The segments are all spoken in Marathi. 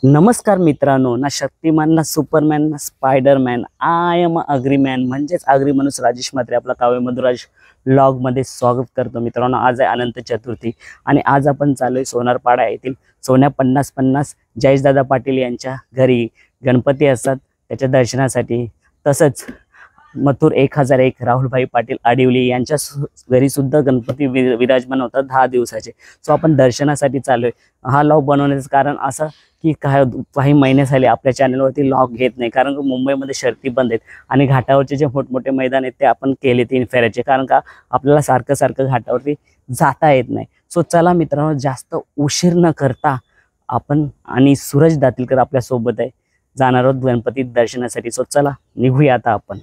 नमस्कार मित्रांनो, ना शक्तिमान ना सुपरमॅन ना स्पायडरमॅन, आय एम अग्रीमॅन म्हणजेच अग्री माणूस राजेश म्हात्रे आपला काव्य मधुराज व्लॉगमध्ये स्वागत करतो. मित्रांनो, आज आहे अनंत चतुर्थी आणि आज आपण चाललोय सोनारपाडा येथील सोन्या 50-50 जयेशदादा पाटील यांच्या घरी गणपती असतात त्याच्या दर्शनासाठी. तसंच मथुर 1001 राहुलभाई पाटील आडिवली यांच्या घरी सुद्धा गणपती विराजमान होतात 10 दिवसाचे. सो आपण दर्शनासाठी चाललोय. हा व्लॉग बनवण्याचं कारण असं की काही महिने झाले आपल्या चॅनलवरती व्लॉग घेत नाही, कारण मुंबईमध्ये शर्ती बंद आहेत आणि घाटावरचे जे मोठमोठे मैदान आहेत ते आपण केले 3 फेऱ्याचे, कारण का आपल्याला सारखं घाटावरती जाता येत नाही. सो चला मित्रांनो, जास्त उशीर न करता आपण आणि सूरज दातीलकर आपल्या सोबत आहे, जाणार आहोत गणपती दर्शनासाठी. सो चला निघूया आता आपण.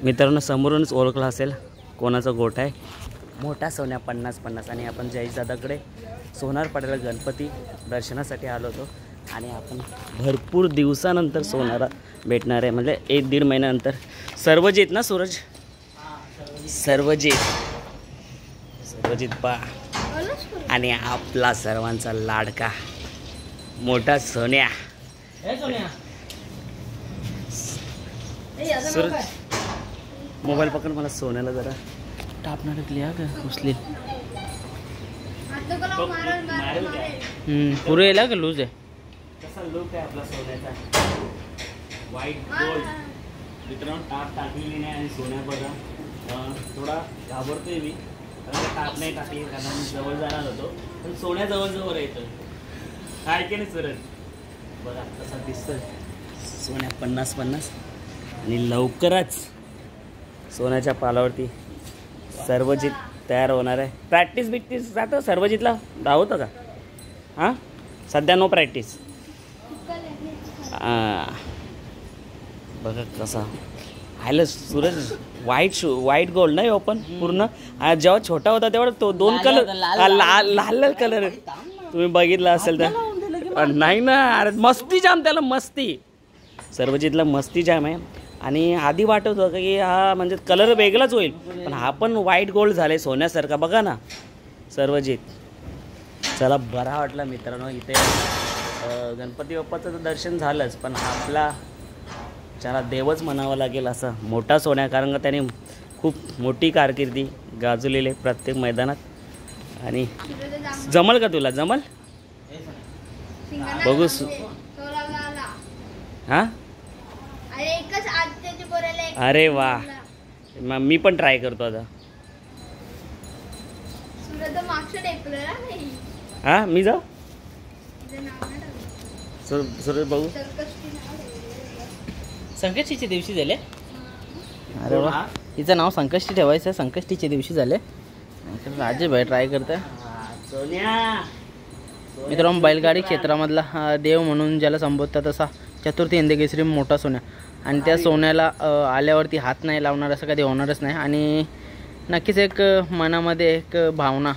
मित्रांनो, समोरूनच ओळखला असेल कोणाचा गोठा आहे, मोठा सोन्या 50-50. आणि आपण जयेशदादाकडे सोनारपाड्याला गणपती दर्शनासाठी आलो होतो आणि आपण भरपूर दिवसानंतर सोनारा भेटणार आहे, म्हणजे 1-1.5 महिन्यानंतर. सर्वजित ना सूरज, सर्वजित पा आणि आपला सर्वांचा लाडका मोठा सोन्या. सूरज मोबाईल पकड, मला सोन्याला जरा टापणार लिहा का उचली पुरे येला का लूज आहे. कसा लुक आहे आपला सोन्याचा, व्हाईट गोल्ड. मित्रांनो, टाप टाकलेली नाही आणि सोन्या बघा थोडा घाबरतोय मी, कारण टाप नाही टाकली कारण मी जवळ जाणार होतो, पण सोन्या जवळ येतं काय की नाही सूरज. बघा कसा दिसतोय सोन्या 50-50. आणि लवकरच सोन्याच्या पालावरती सर्वजित तयार होणार आहे. प्रॅक्टिस जातं सर्वजितला धावतं का? हां, सध्या नो प्रॅक्टिस. बघा कसा आयला सूरज. व्हाईट गोल्ड नाही ओपन पूर्ण. जेव्हा छोटा होता तेव्हा तो 2 कलर लाल कलर तुम्ही बघितला असेल तर. नाही ना, अरे मस्ती जाम, त्याला मस्ती. सर्वजितला मस्ती जाम आहे. आणि आधी वाटत होतं की हा म्हणजे कलर वेगळाच होईल, पण हा पण व्हाईट गोल्ड झाले सोन्यासारखा. बघा ना सर्वजित. चला, बरा वाटला मित्रांनो. इथे गणपती बाप्पाचं तर दर्शन झालंच, पण आपला ज्याला देवच म्हणावं लागेल असा मोठा सोन्या, कारण का त्याने खूप मोठी कारकिर्दी गाजवलेली आहे प्रत्येक मैदानात. आणि जमल का तुला? जमल बघू. हां, अरे वा, मी पण ट्राय करतो आता. हा, मी जाऊ सूरज बघू. संकष्टीच्या दिवशी झाले. अरे वा, तिचं नाव संकष्टी ठेवायचं. संकष्टीच्या दिवशी झाले. राजे भाई ट्राय करताय. मित्रांनो, बैलगाडी क्षेत्रामधला देव म्हणून ज्याला संबोधतात असा चतुर्थी हिंदकेसरी मोठा सोन्या. आणि त्या सोन्याला आल्यावरती हात नाही लावणार असं कधी होणारच नाही. आणि नक्कीच एक मनामध्ये एक भावना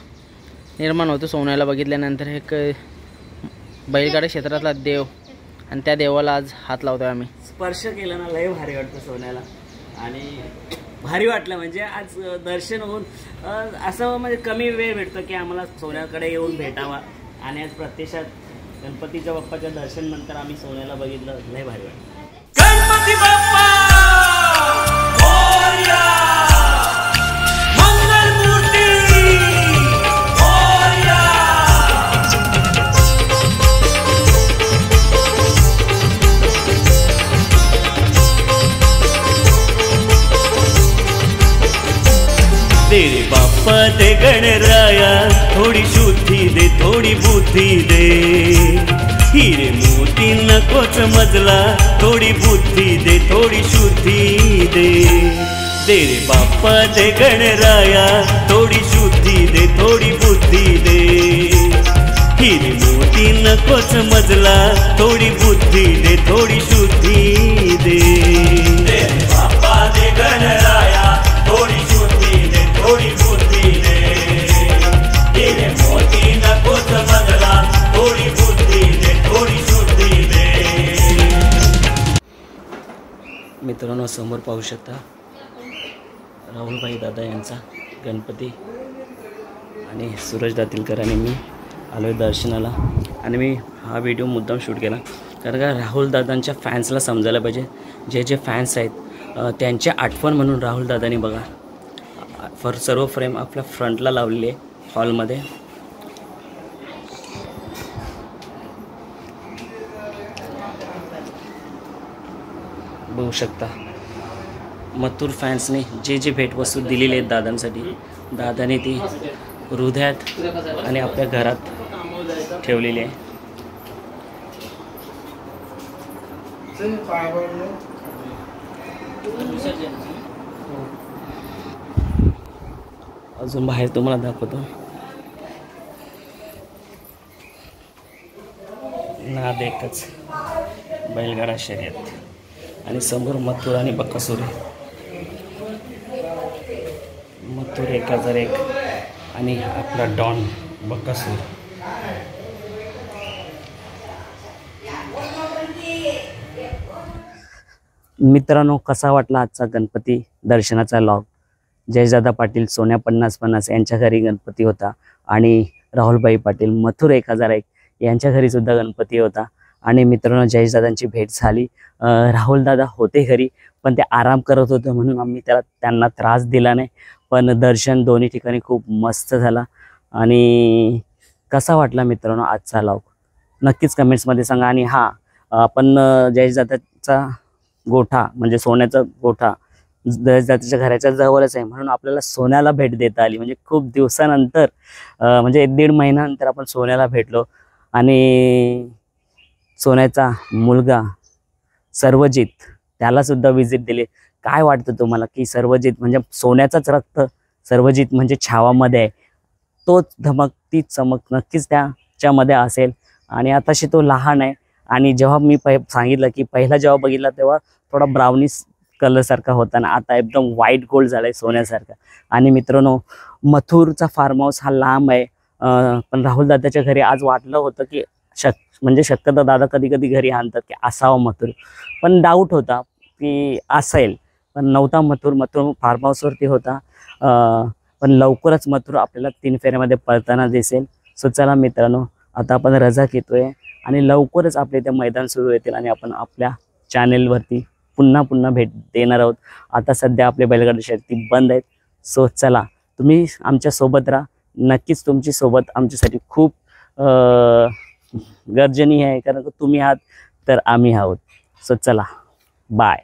निर्माण होतो सोन्याला बघितल्यानंतर. एक बैलगाडी क्षेत्रातला देव, आणि त्या देवाला आज हात लावतोय आम्ही. स्पर्श केला ना, लय भारी वाटतं सोन्याला. आणि भारी वाटलं म्हणजे आज दर्शन होऊन असं म्हणजे कमी वेळ भेटतो की आम्हाला सोन्याकडे येऊन भेटावा. आणि आज प्रत्यक्षात गणपतीच्या बाप्पाच्या दर्शन नंतर आम्ही सोन्याला बघितलं, लय भारी वाटलं. गणपती बाप्पा मोरया, मंगलमूर्ती मोरया. दे रे बाप्पा दे गणराया, थोडी शुद्धी दे, थोडी बुद्धी दे. हिरे मोती नकोच मजला, थोडी बुद्धी दे, थोडी शुद्धी दे, दे रे बाप्पा दे गणराया, थोडी शुद्धी दे, थोडी बुद्धी दे, हिरे मोती नकोच मजला, थोडी बुद्धी दे, थोडी शुद्धी दे, दे रे बाप्पा दे गणराया, थोडी शुद्धी दे, थोडी बुद्धी दे, हिरे मोती नकोच मजला, थोडी बुद्धी दे, थोडी शुद्धी दे. मित्रांनो समोर पाहू शकता राहुलभाई दादा यांचा गणपती आणि सूरज दातीलकर आणि मी आलो आहे दर्शनाला. आणि मी हा व्हिडिओ मुद्दाम शूट केला कारण का राहुल दादांच्या फॅन्सला समजायला पाहिजे. जे जे फॅन्स आहेत त्यांची आठवण म्हणून राहुल दादांनी बघा सर्व फ्रेम आपल्या फ्रंटला लावलेली आहे हॉलमध्ये. बघू शकता मथुर फॅन्सने जे जे भेटवस्तू दिलेली आहेत दादांसाठी, दादाने ती हृदयात आणि आपल्या घरात ठेवलेली आहे. अजून बाहेर तुम्हाला दाखवतो. नाद एकच बैलगाडा शर्यत आणि समोर मथुर आणि बकासूर. मथुर 1001 आणि आपला डॉन बकासूर. मित्रांनो कसा वाटला आजचा गणपती दर्शनाचा लॉग. जयदादा पाटील सोन्या 50-50 यांच्या घरी गणपती होता आणि राहुलभाई पाटील मथुर 1001 यांच्या घरी सुद्धा गणपती होता. आणि मित्रांनो जयदादांची भेट झाली. राहुलदादा होते घरी पण ते आराम करत होते म्हणून आम्ही त्यांना त्रास दिला नाही. पण दर्शन दोन्ही ठिकाणी खूप मस्त झाला. आणि कसा वाटला मित्रांनो आजचा लॉग नक्कीच कमेंट्समध्ये सांगा. आणि हां आपण जयदादाचा गोठा म्हणजे सोन्याचा गोठा जयदादाच्या घराच्या जवळच आहे म्हणून आपल्याला सोन्याला भेट देता आली. म्हणजे खूप दिवसानंतर म्हणजे 1-1.5 महिन्यानंतर आपण सोन्याला भेटलो. आणि सोन्याचा मुलगा सर्वजित त्यालासुद्धा विजिट दिली. काय वाटतं तुम्हाला की सर्वजित म्हणजे सोन्याचाच रक्त, सर्वजित म्हणजे छावामध्ये आहे, तोच धमक तीच चमक नक्कीच त्याच्यामध्ये असेल. आणि आताशी तो लहान आहे. आणि जेव्हा मी सांगितलं की पहिला जेव्हा बघितला तेव्हा थोडा ब्राउनिश कलरसारखा होता ना, आता एकदम व्हाईट गोल्ड झाला आहे सोन्यासारखा. आणि मित्रांनो मथुरचा फार्म हाऊस हा लांब आहे पण राहुल दादाच्या घरी आज वाटलं होतं की म्हणजे शक्यतो दादा कधी कधी घरी आणतात की असावं मथुर, पण डाऊट होता की असेल पण नव्हता. मथुर फार्म हाऊसवरती होता. पण लवकरच मथुर आपल्याला 3 फेऱ्यामध्ये पळताना दिसेल. सो चला मित्रांनो आता आपण रजा घेतोय आणि लवकरच आपले ते मैदान सुरू येतील आणि आपण आपल्या चॅनेलवरती पुन्हा भेट देणार आहोत. आता सध्या आपले बैलगाडी शर्यती बंद आहेत. सो चला तुम्ही आमच्या सोबत राहा. नक्कीच तुमची सोबत आमच्यासाठी खूप गरजेनी आहे कारण तुम्ही आहात तर आम्ही आहोत. सो चला बाय.